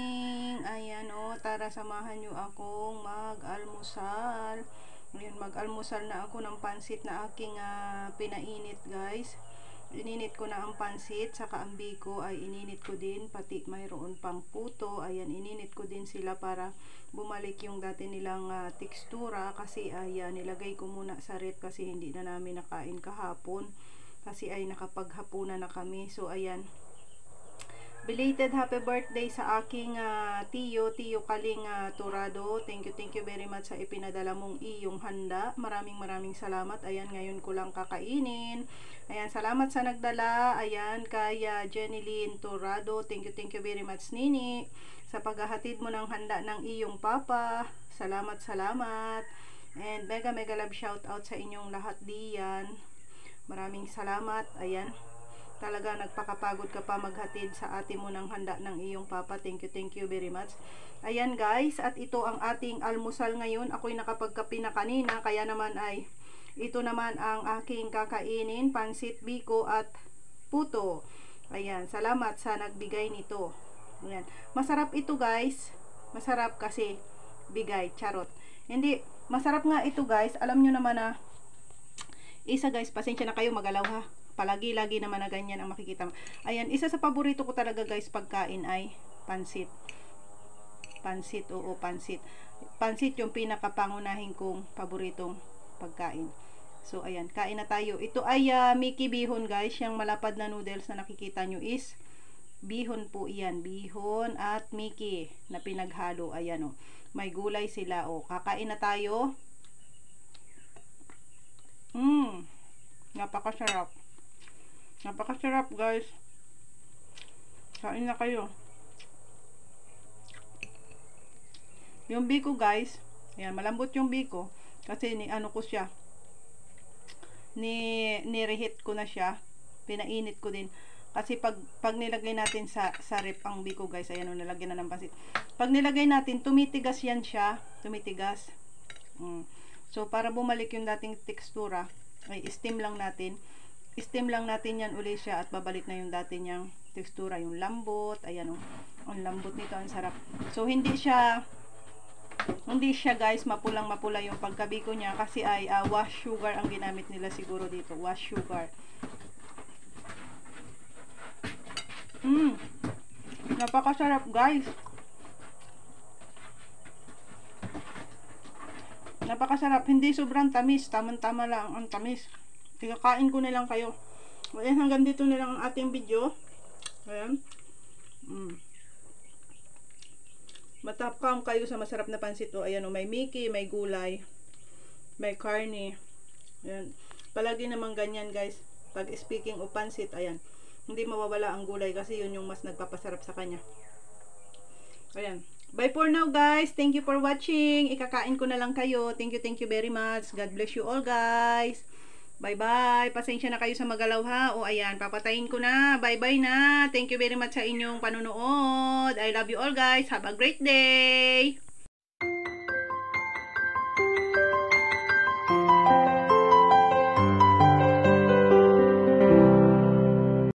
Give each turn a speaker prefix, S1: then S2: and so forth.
S1: morning. Ayan tara samahan nyo akong mag-almusal. Ayan, mag-almusal na ako ng pansit na aking pinainit, guys. Ininit ko na ang pansit, saka ang biko ay ininit ko din, pati mayroon pang puto. Ayan, ininit ko din sila para bumalik yung dati nilang tekstura, kasi ayan, nilagay ko muna sa ref kasi hindi na namin nakain kahapon. Kasi ay nakapaghapunan na kami. So ayan, belated happy birthday sa aking Tiyo Kaling Turado. Thank you very much sa ipinadala mong iyong handa. Maraming salamat. Ayan, ngayon ko lang kakainin. Ayan, salamat sa nagdala. Ayan, kay Jenilyn Turado. Thank you very much, Nini, sa paghahatid mo ng handa ng iyong papa. Salamat. And mega love shout out sa inyong lahat diyan. Maraming salamat. Ayan, talaga nagpakapagod ka pa maghatid sa ate mo ng handa ng iyong papa. Thank you very much. Ayan, guys, at ito ang ating almusal ngayon. Ako'y nakapagkape na kanina, kaya naman ay ito naman ang aking kakainin, pansit, biko at puto. Ayan, salamat sa nagbigay nito. Ayan, masarap ito, guys. Masarap kasi bigay, charot. Hindi, masarap nga ito, guys. Alam nyo naman na isa, guys, pasensya na kayo, magalaw ha. Palagi-lagi naman na ganyan ang makikita. Ayan, isa sa paborito ko talaga, guys, pagkain ay pansit. Pansit, oo, pansit. Pansit yung pinakapangunahin kong paboritong pagkain. So, ayan, kain na tayo. Ito ay Mickey bihon, guys. Yung malapad na noodles na nakikita nyo is bihon po iyan. Bihon at Mickey na pinaghalo. Ayan, oh. May gulay sila, oh. Kakain na tayo. Napakasarap. Napakasarap, guys. Kain na kayo. Yung biko, guys. Ayan, malambot yung biko. Kasi ano ko siya. Ni-reheat ko na siya. Pinainit ko din. Kasi pag nilagay natin sa ref ang biko, guys. Ayan, nilagyan na ng pansit. Pag nilagay natin, tumitigas yan siya. Tumitigas. So, para bumalik yung dating tekstura, ay steam lang natin. Steam lang natin yan uli siya at babalik na yung dati niyang tekstura, yung lambot. Ayan, ang lambot nito, ang sarap. So, hindi siya guys, mapula yung pagkabiko niya kasi ay wash sugar ang ginamit nila siguro dito. Wash sugar. Napakasarap, guys. Napakasarap. Hindi sobrang tamis. Tamang-tama lang ang tamis. Kakain ko na lang kayo. Ayan, hanggang dito na lang ang ating video. Ayan. Matapang kayo sa masarap na pansit. O, ayan, may Mickey, may gulay, may karne. Ayan. Palagi naman ganyan, guys. Pag speaking of pansit, ayan, hindi mawawala ang gulay kasi yun yung mas nagpapasarap sa kanya. Ayan. Bye for now, guys. Thank you for watching. Ikakain ko na lang kayo. Thank you very much. God bless you all, guys. Bye-bye. Pasensya na kayo sa magalaw ha. O ayan, papatayin ko na. Bye-bye na. Thank you very much sa inyong panunood. I love you all, guys. Have a great day.